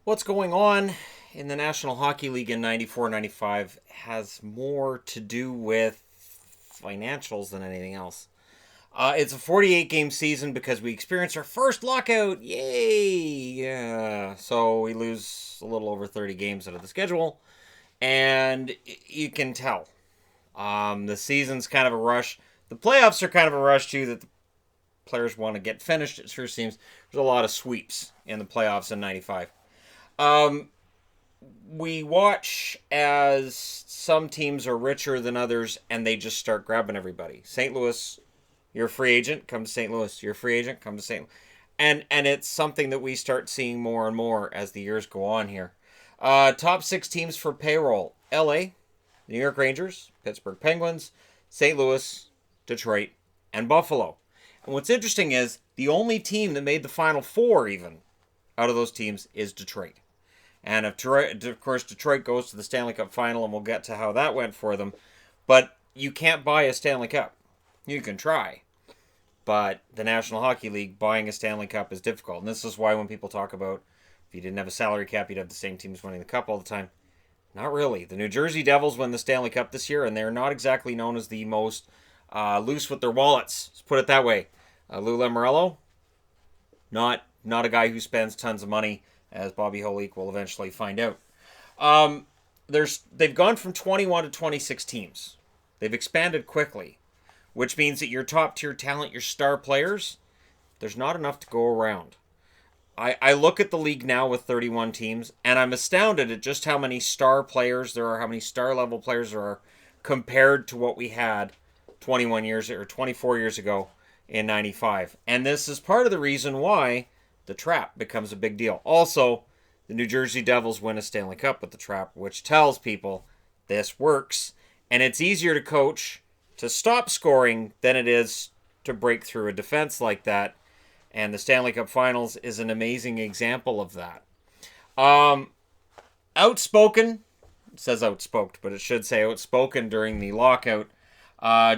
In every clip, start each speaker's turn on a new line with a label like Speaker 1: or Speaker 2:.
Speaker 1: What's going on in the National Hockey League in 94-95 has more to do with financials than anything else. It's a 48 game season because we experienced our first lockout. Yay! Yeah. So we lose a little over 30 games out of the schedule. And you can tell. The season's kind of a rush. The playoffs are kind of a rush, too, that the players want to get finished. It sure seems there's a lot of sweeps in the playoffs in 95. Um, we watch as some teams are richer than others and they just start grabbing everybody. St. Louis, you're a free agent, come to St. Louis. You're a free agent, come to St. Louis. And it's something that we start seeing more and more as the years go on here. Top six teams for payroll: LA, New York Rangers, Pittsburgh Penguins, St. Louis, Detroit, and Buffalo. And what's interesting is the only team that made the Final Four even out of those teams is Detroit. And if Detroit, of course, Detroit goes to the Stanley Cup final, and we'll get to how that went for them. But you can't buy a Stanley Cup. You can try. But the National Hockey League, buying a Stanley Cup is difficult. And this is why when people talk about if you didn't have a salary cap, you'd have the same teams winning the Cup all the time. Not really. The New Jersey Devils win the Stanley Cup this year, and they're not exactly known as the most loose with their wallets. Let's put it that way. Lou Lamoriello, not a guy who spends tons of money, as Bobby Holik will eventually find out. They've gone from 21 to 26 teams. They've expanded quickly, which means that your top tier talent, your star players, there's not enough to go around. I look at the league now with 31 teams, and I'm astounded at just how many star players there are, how many star level players there are, compared to what we had 21 years or 24 years ago in 95. And this is part of the reason why the trap becomes a big deal. Also, the New Jersey Devils win a Stanley Cup with the trap, which tells people this works. And it's easier to coach to stop scoring than it is to break through a defense like that. And the Stanley Cup Finals is an amazing example of that. Outspoken, it says outspoked, but it should say outspoken during the lockout.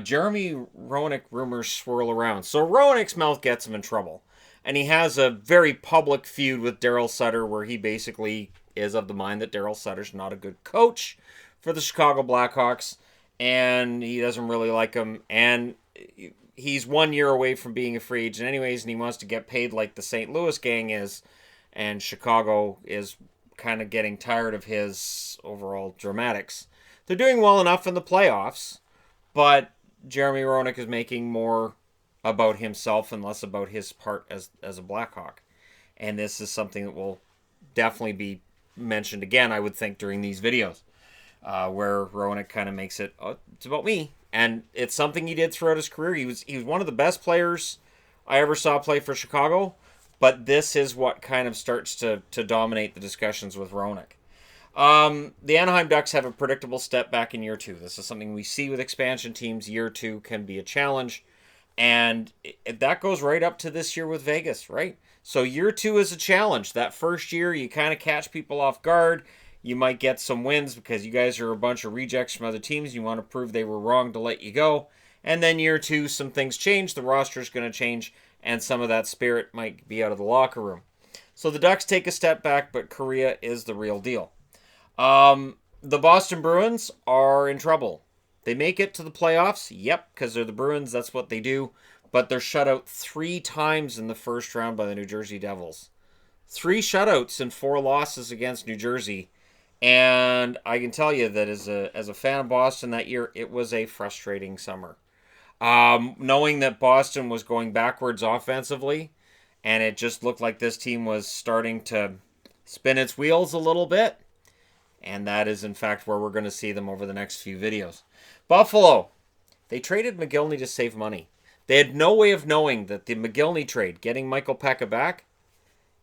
Speaker 1: Jeremy Roenick rumors swirl around. So Roenick's mouth gets him in trouble. And he has a very public feud with Daryl Sutter where he basically is of the mind that Daryl Sutter's not a good coach for the Chicago Blackhawks. And he doesn't really like him. And he's 1 year away from being a free agent anyways. And he wants to get paid like the St. Louis gang is. And Chicago is kind of getting tired of his overall dramatics. They're doing well enough in the playoffs. But Jeremy Roenick is making more about himself and less about his part as a Blackhawk. And this is something that will definitely be mentioned again, I would think, during these videos, where Roenick kind of makes it, oh, it's about me. And it's something he did throughout his career. He was one of the best players I ever saw play for Chicago, but this is what kind of starts to dominate the discussions with Roenick. The Anaheim Ducks have a predictable step back in year two. This is something we see with expansion teams. Year two can be a challenge. And that goes right up to this year with Vegas, right? So year two is a challenge. That first year, you kind of catch people off guard. You might get some wins because you guys are a bunch of rejects from other teams. You want to prove they were wrong to let you go. And then year two, some things change. The roster's going to change, and some of that spirit might be out of the locker room. So the Ducks take a step back, but Korea is the real deal. The Boston Bruins are in trouble. They make it to the playoffs, yep, because they're the Bruins, that's what they do, but they're shut out 3 times in the first round by the New Jersey Devils. 3 shutouts and 4 losses against New Jersey, and I can tell you that as a fan of Boston that year, it was a frustrating summer. Knowing that Boston was going backwards offensively, and it just looked like this team was starting to spin its wheels a little bit, and that is, in fact, where we're going to see them over the next few videos. Buffalo. They traded McGillney to save money. They had no way of knowing that the McGillney trade, getting Michael Pekka back,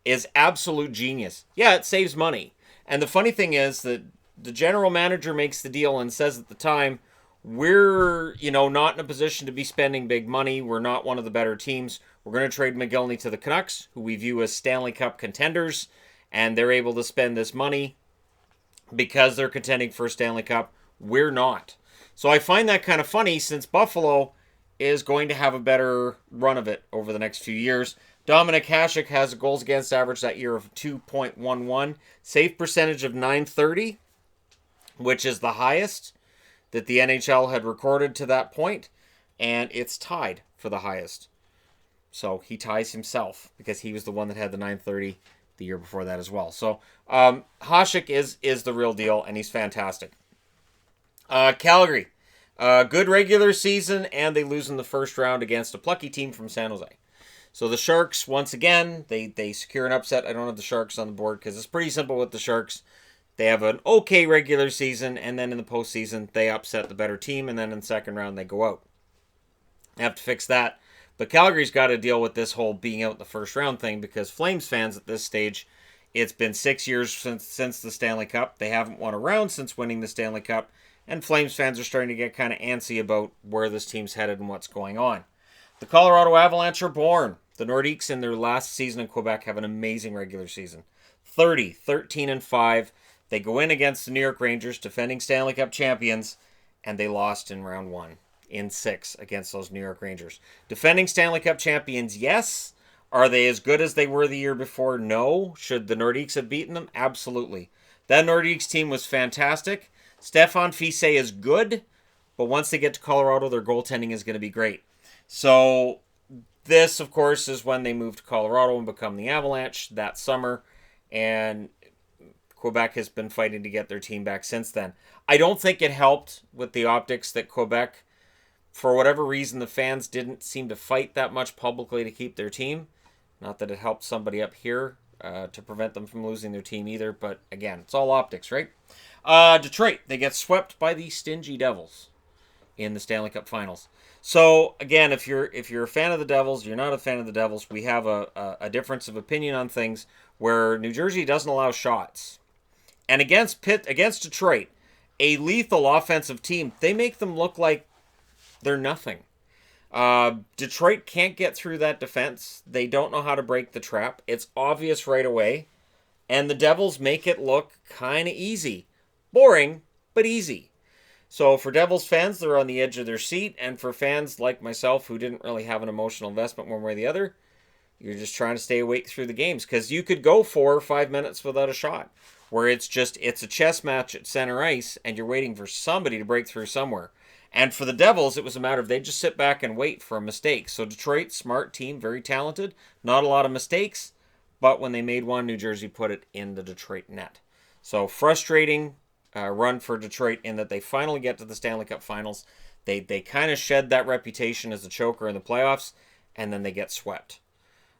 Speaker 1: is absolute genius. Yeah, it saves money. And the funny thing is that the general manager makes the deal and says at the time, we're, not in a position to be spending big money. We're not one of the better teams. We're going to trade McGillney to the Canucks, who we view as Stanley Cup contenders, and they're able to spend this money because they're contending for a Stanley Cup. We're not. So I find that kind of funny since Buffalo is going to have a better run of it over the next few years. Dominik Hasek has a goals against average that year of 2.11, save percentage of 930, which is the highest that the NHL had recorded to that point, and it's tied for the highest. So he ties himself because he was the one that had the 930 the year before that as well. So Hasek is the real deal, and he's fantastic. Calgary, good regular season, and they lose in the first round against a plucky team from San Jose. So the Sharks, once again, they secure an upset. I don't have the Sharks on the board because it's pretty simple with the Sharks. They have an okay regular season, and then in the postseason, they upset the better team, and then in the second round, they go out. They have to fix that. But Calgary's got to deal with this whole being out in the first round thing because Flames fans at this stage, it's been 6 years since the Stanley Cup. They haven't won a round since winning the Stanley Cup, and Flames fans are starting to get kind of antsy about where this team's headed and what's going on. The Colorado Avalanche are born. The Nordiques in their last season in Quebec have an amazing regular season. 30, 13, and 5. They go in against the New York Rangers, defending Stanley Cup champions, and they lost in round 1 in 6 against those New York Rangers. Defending Stanley Cup champions, yes. Are they as good as they were the year before? No. Should the Nordiques have beaten them? Absolutely. That Nordiques team was fantastic. Stefan Fiset is good, but once they get to Colorado, their goaltending is going to be great. So this, of course, is when they move to Colorado and become the Avalanche that summer, and Quebec has been fighting to get their team back since then. I don't think it helped with the optics that Quebec, for whatever reason, the fans didn't seem to fight that much publicly to keep their team. Not that it helped somebody up here to prevent them from losing their team either, but again, it's all optics, right? Detroit, they get swept by the stingy Devils in the Stanley Cup Finals. So again, if you're a fan of the Devils, you're not a fan of the Devils, we have a difference of opinion on things where New Jersey doesn't allow shots. And against Detroit, a lethal offensive team, they make them look like they're nothing. Detroit can't get through that defense. They don't know how to break the trap. It's obvious right away. And the Devils make it look kind of easy. Boring, but easy. So for Devils fans, they're on the edge of their seat. And for fans like myself who didn't really have an emotional investment one way or the other, you're just trying to stay awake through the games. Because you could go 4 or 5 minutes without a shot. Where it's a chess match at center ice and you're waiting for somebody to break through somewhere. And for the Devils, it was a matter of they just sit back and wait for a mistake. So Detroit, smart team, very talented. Not a lot of mistakes. But when they made one, New Jersey put it in the Detroit net. So frustrating run for Detroit in that they finally get to the Stanley Cup Finals. They kind of shed that reputation as a choker in the playoffs. And then they get swept.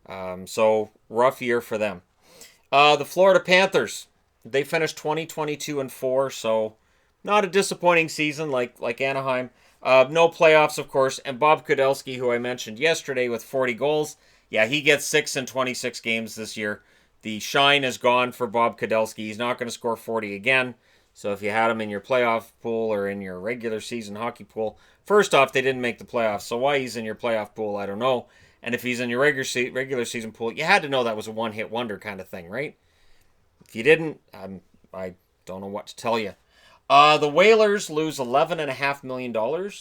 Speaker 1: So rough year for them. The Florida Panthers. They finished 20-22-4, so not a disappointing season like Anaheim. No playoffs, of course, and Bob Kudelski, who I mentioned yesterday with 40 goals, yeah, he gets 6 in 26 games this year. The shine is gone for Bob Kudelski. He's not going to score 40 again, so if you had him in your playoff pool or in your regular season hockey pool, first off, they didn't make the playoffs, so why he's in your playoff pool, I don't know. And if he's in your regular season pool, you had to know that was a one-hit wonder kind of thing, right? If you didn't, I don't know what to tell you. The Whalers lose $11.5 million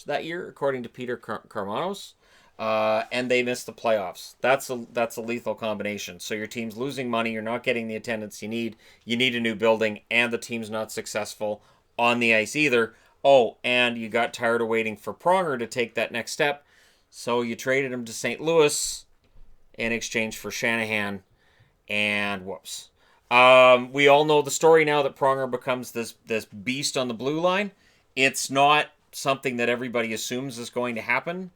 Speaker 1: that year, according to Peter Karmanos, and they miss the playoffs. That's a lethal combination. So your team's losing money, you're not getting the attendance you need a new building, and the team's not successful on the ice either. Oh, and you got tired of waiting for Pronger to take that next step, so you traded him to St. Louis in exchange for Shanahan, and whoops. We all know the story now that Pronger becomes this beast on the blue line. It's not something that everybody assumes is going to happen,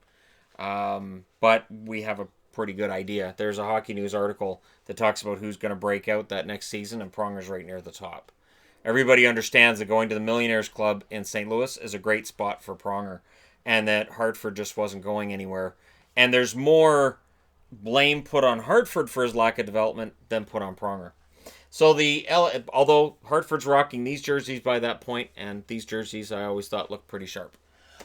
Speaker 1: but we have a pretty good idea. There's a Hockey News article that talks about who's going to break out that next season, and Pronger's right near the top. Everybody understands that going to the Millionaires Club in St. Louis is a great spot for Pronger, and that Hartford just wasn't going anywhere. And there's more blame put on Hartford for his lack of development than put on Pronger. So although Hartford's rocking these jerseys by that point, and these jerseys I always thought looked pretty sharp.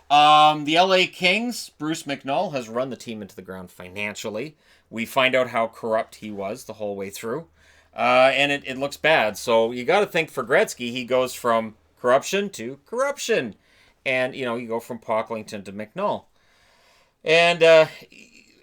Speaker 1: The LA Kings, Bruce McNall has run the team into the ground financially. We find out how corrupt he was the whole way through. And it looks bad. So you got to think for Gretzky, he goes from corruption to corruption. And, you go from Pocklington to McNall. And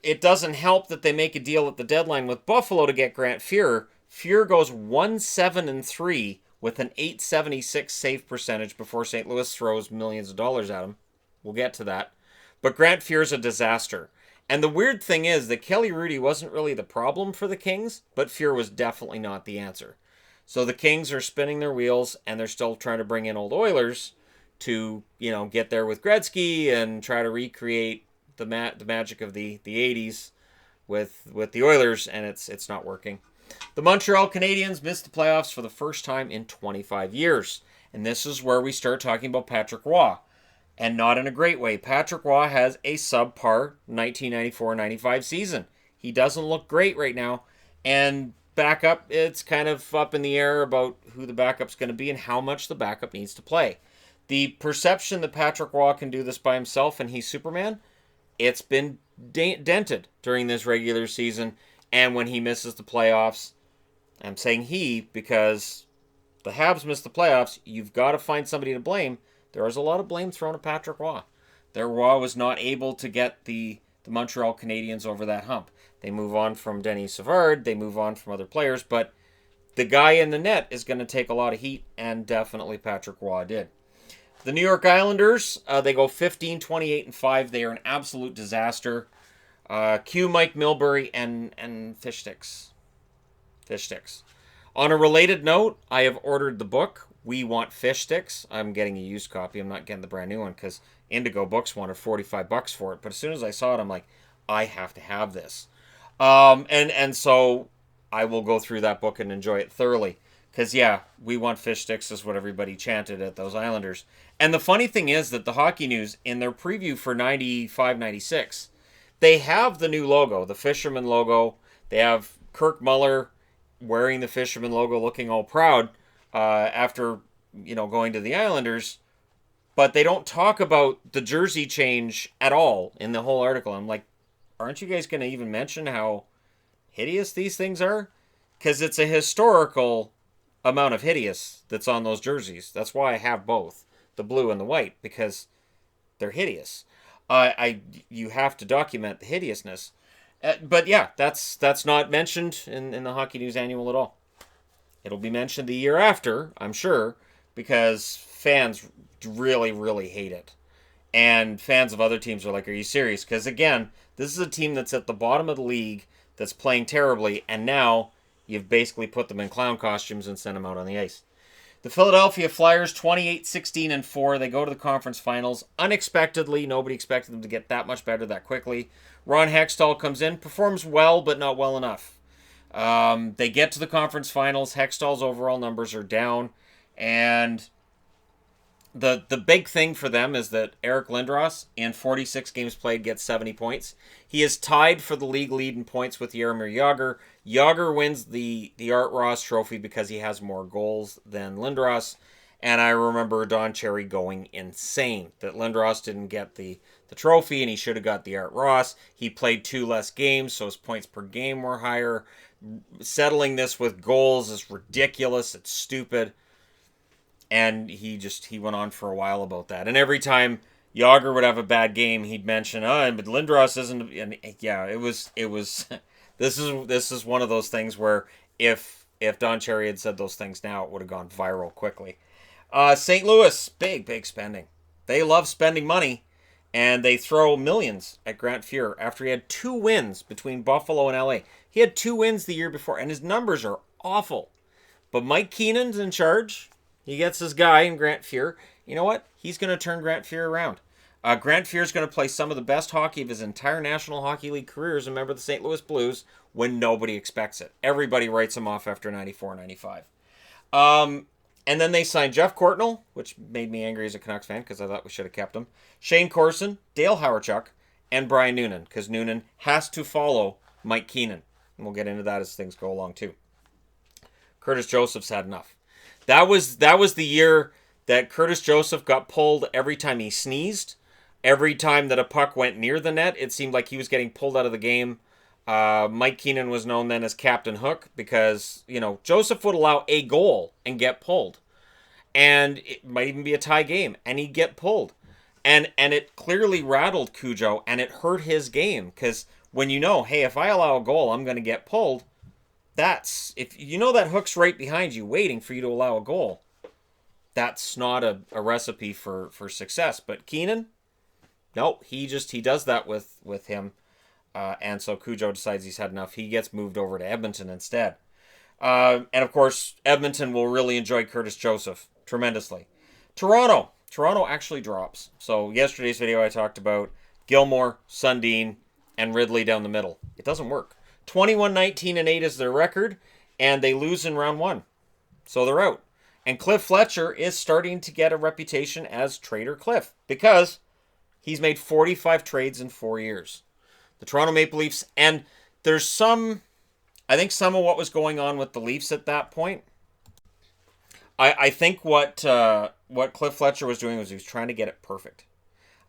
Speaker 1: it doesn't help that they make a deal at the deadline with Buffalo to get Grant Fuhr. Fuhr goes 1-7-3 with an .876 save percentage before St. Louis throws millions of dollars at him. We'll get to that. But Grant Fuhr's a disaster. And the weird thing is that Kelly Hrudey wasn't really the problem for the Kings, but Fuhr was definitely not the answer. So the Kings are spinning their wheels, and they're still trying to bring in old Oilers to, get there with Gretzky and try to recreate the magic of the 80s with the Oilers, and it's not working. The Montreal Canadiens missed the playoffs for the first time in 25 years. And this is where we start talking about Patrick Roy. And not in a great way. Patrick Roy has a subpar 1994-95 season. He doesn't look great right now. And backup, it's kind of up in the air about who the backup's going to be and how much the backup needs to play. The perception that Patrick Roy can do this by himself and he's Superman, it's been dented during this regular season. And when he misses the playoffs, I'm saying he because the Habs missed the playoffs, you've got to find somebody to blame. There was a lot of blame thrown at Patrick Roy. Roy was not able to get the Montreal Canadiens over that hump. They move on from Denis Savard, they move on from other players, but the guy in the net is going to take a lot of heat, and definitely Patrick Roy did. The New York Islanders, they go 15-28-5. They are an absolute disaster. Cue Mike Milbury and fish sticks. Fish sticks. On a related note, I have ordered the book, We Want Fish Sticks. I'm getting a used copy. I'm not getting the brand new one because Indigo Books wanted $45 for it. But as soon as I saw it, I'm like, I have to have this. And so I will go through that book and enjoy it thoroughly. Because, yeah, We Want Fish Sticks is what everybody chanted at those Islanders. And the funny thing is that the Hockey News, in their preview for 95-96, they have the new logo, the Fisherman logo. They have Kirk Muller wearing the Fisherman logo, looking all proud after, going to the Islanders. But they don't talk about the jersey change at all in the whole article. I'm like, aren't you guys going to even mention how hideous these things are? Because it's a historical amount of hideous that's on those jerseys. That's why I have both, the blue and the white, because they're hideous. You have to document the hideousness. But yeah, that's not mentioned in the Hockey News Annual at all. It'll be mentioned the year after, I'm sure, because fans really, really hate it. And fans of other teams are like, are you serious? Because again, this is a team that's at the bottom of the league, that's playing terribly, and now you've basically put them in clown costumes and sent them out on the ice. The Philadelphia Flyers, 28-16-4. They go to the conference finals. Unexpectedly, nobody expected them to get that much better that quickly. Ron Hextall comes in, performs well, but not well enough. They get to the conference finals. Hextall's overall numbers are down. And the big thing for them is that Eric Lindros, in 46 games played, gets 70 points. He is tied for the league lead in points with Jaromir Jagr. Jagr wins the Art Ross trophy because he has more goals than Lindros. And I remember Don Cherry going insane that Lindros didn't get the trophy and he should have got the Art Ross. He played 2 less games, so his points per game were higher. Settling this with goals is ridiculous. It's stupid. And he went on for a while about that. And every time Jagr would have a bad game, he'd mention, but Lindros isn't. And yeah, it was. This is one of those things where if Don Cherry had said those things now, it would have gone viral quickly. St. Louis, big spending. They love spending money, and they throw millions at Grant Fuhr after he had 2 wins between Buffalo and LA. He had 2 wins the year before, and his numbers are awful. But Mike Keenan's in charge. He gets his guy in Grant Fuhr. You know what? He's going to turn Grant Fuhr around. Grant Fuhr is going to play some of the best hockey of his entire National Hockey League career as a member of the St. Louis Blues when nobody expects it. Everybody writes him off after 94-95. And then they signed Jeff Courtnall, which made me angry as a Canucks fan because I thought we should have kept him. Shane Corson, Dale Hawerchuk, and Brian Noonan, because Noonan has to follow Mike Keenan. And we'll get into that as things go along too. Curtis Joseph's had enough. That was the year that Curtis Joseph got pulled every time he sneezed. Every time that a puck went near the net, it seemed like he was getting pulled out of the game. Mike Keenan was known then as Captain Hook because, Joseph would allow a goal and get pulled. And it might even be a tie game, and he'd get pulled. And it clearly rattled Cujo, and it hurt his game because when you know, hey, if I allow a goal, I'm going to get pulled. That's, if you know that hook's right behind you waiting for you to allow a goal, that's not a recipe for success. But Keenan, no, he does that with him. And so Cujo decides he's had enough. He gets moved over to Edmonton instead. And of course, Edmonton will really enjoy Curtis Joseph tremendously. Toronto actually drops. So yesterday's video I talked about Gilmore, Sundin, and Ridley down the middle. It doesn't work. 21-19-8 is their record, and they lose in round one. So they're out. And Cliff Fletcher is starting to get a reputation as Trader Cliff because he's made 45 trades in 4 years. The Toronto Maple Leafs, and there's I think some of what was going on with the Leafs at that point, I think what Cliff Fletcher was doing was he was trying to get it perfect.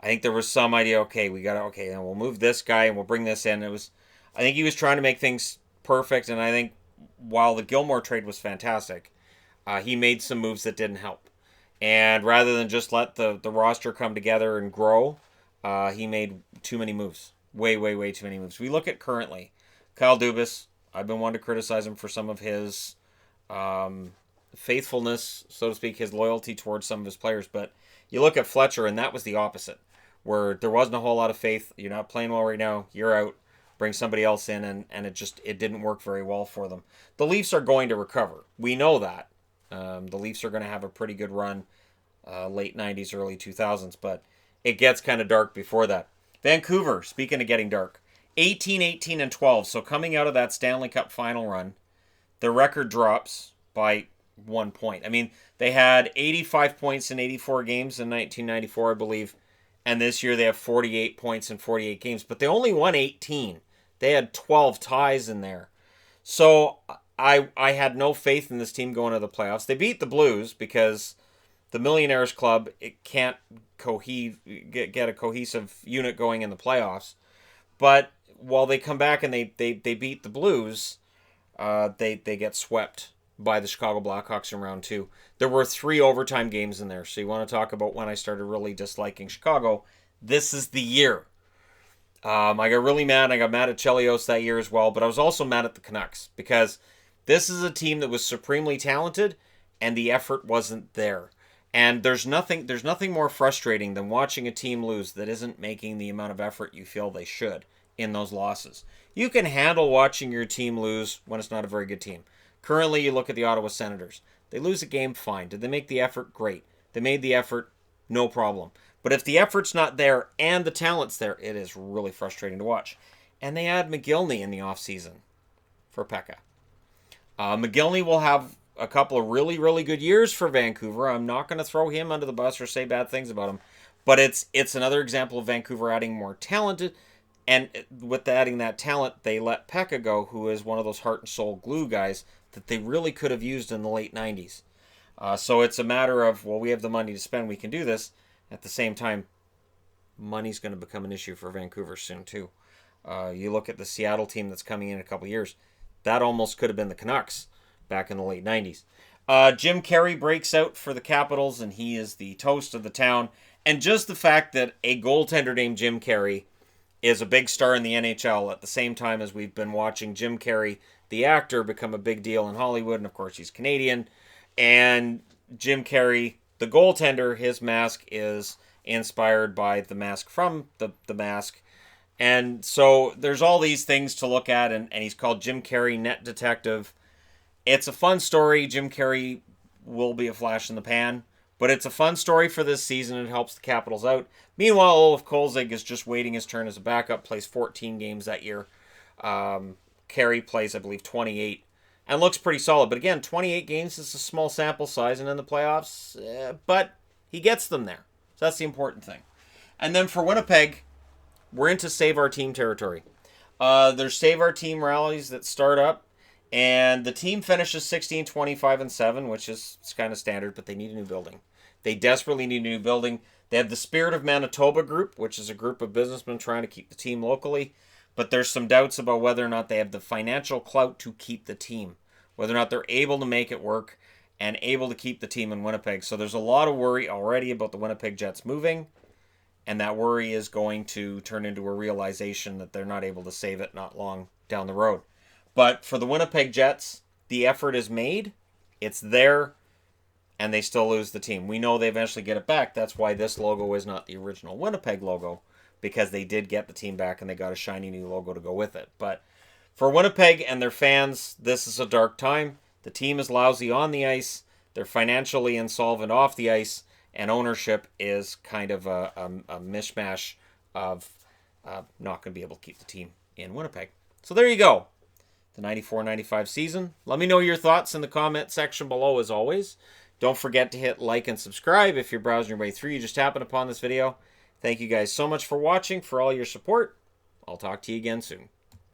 Speaker 1: I think there was some idea, then we'll move this guy and we'll bring this in. I think he was trying to make things perfect, and I think while the Gilmore trade was fantastic, he made some moves that didn't help. And rather than just let the roster come together and grow, he made too many moves. Way too many moves. We look at currently, Kyle Dubas, I've been one to criticize him for some of his faithfulness, so to speak, his loyalty towards some of his players. But you look at Fletcher, and that was the opposite, where there wasn't a whole lot of faith. You're not playing well right now. You're out. Bring somebody else in, and it didn't work very well for them. The Leafs are going to recover. We know that. The Leafs are going to have a pretty good run, late 90s, early 2000s, but it gets kind of dark before that. Vancouver, speaking of getting dark, 18-18-12. So coming out of that Stanley Cup final run, the record drops by 1 point. I mean, they had 85 points in 84 games in 1994, I believe. And this year they have 48 points in 48 games. But they only won 18. They had 12 ties in there. So I had no faith in this team going to the playoffs. They beat the Blues because the Millionaires Club, it can't get a cohesive unit going in the playoffs. But while they come back and they beat the Blues, they get swept by the Chicago Blackhawks in round two. There were 3 overtime games in there. So you want to talk about when I started really disliking Chicago. This is the year. I got really mad. I got mad at Chelios that year as well. But I was also mad at the Canucks because this is a team that was supremely talented and the effort wasn't there. And there's nothing more frustrating than watching a team lose that isn't making the amount of effort you feel they should in those losses. You can handle watching your team lose when it's not a very good team. Currently, you look at the Ottawa Senators. They lose a game, fine. Did they make the effort? Great. They made the effort, no problem. But if the effort's not there and the talent's there, it is really frustrating to watch. And they add McGillney in the offseason for Pekka. McGillney will have a couple of really, really good years for Vancouver. I'm not going to throw him under the bus or say bad things about him. But it's another example of Vancouver adding more talented. And with adding that talent, they let Pekka go, who is one of those heart and soul glue guys that they really could have used in the late 90s. So it's a matter of, well, we have the money to spend, we can do this. At the same time, money's going to become an issue for Vancouver soon, too. You look at the Seattle team that's coming in a couple years. That almost could have been the Canucks back in the late 90s. Jim Carey breaks out for the Capitals, and he is the toast of the town. And just the fact that a goaltender named Jim Carey is a big star in the NHL at the same time as we've been watching Jim Carrey, the actor, become a big deal in Hollywood. And, of course, he's Canadian. And Jim Carrey, the goaltender, his mask is inspired by the mask from the Mask. And so there's all these things to look at, and he's called Jim Carrey Net Detective. It's a fun story. Jim Carrey will be a flash in the pan, but it's a fun story for this season. It helps the Capitals out. Meanwhile, Olaf Kolzig is just waiting his turn as a backup, plays 14 games that year. Carey plays, I believe, 28, and looks pretty solid. But again, 28 games is a small sample size, and in the playoffs, but he gets them there. So that's the important thing. And then for Winnipeg, we're into Save Our Team territory. There's Save Our Team rallies that start up, and the team finishes 16, 25, and 7, which is kind of standard, but they need a new building. They desperately need a new building. They have the Spirit of Manitoba group, which is a group of businessmen trying to keep the team locally, but there's some doubts about whether or not they have the financial clout to keep the team, whether or not they're able to make it work and able to keep the team in Winnipeg. So there's a lot of worry already about the Winnipeg Jets moving. And that worry is going to turn into a realization that they're not able to save it not long down the road. But for the Winnipeg Jets, the effort is made. It's there. And they still lose the team. We know they eventually get it back. That's why this logo is not the original Winnipeg logo, because they did get the team back and they got a shiny new logo to go with it. But for Winnipeg and their fans, this is a dark time. The team is lousy on the ice. They're financially insolvent off the ice. And ownership is kind of a mishmash of not going to be able to keep the team in Winnipeg. So there you go. The 94-95 season. Let me know your thoughts in the comment section below as always. Don't forget to hit like and subscribe if you're browsing your way through. You just happened upon this video. Thank you guys so much for watching, for all your support. I'll talk to you again soon.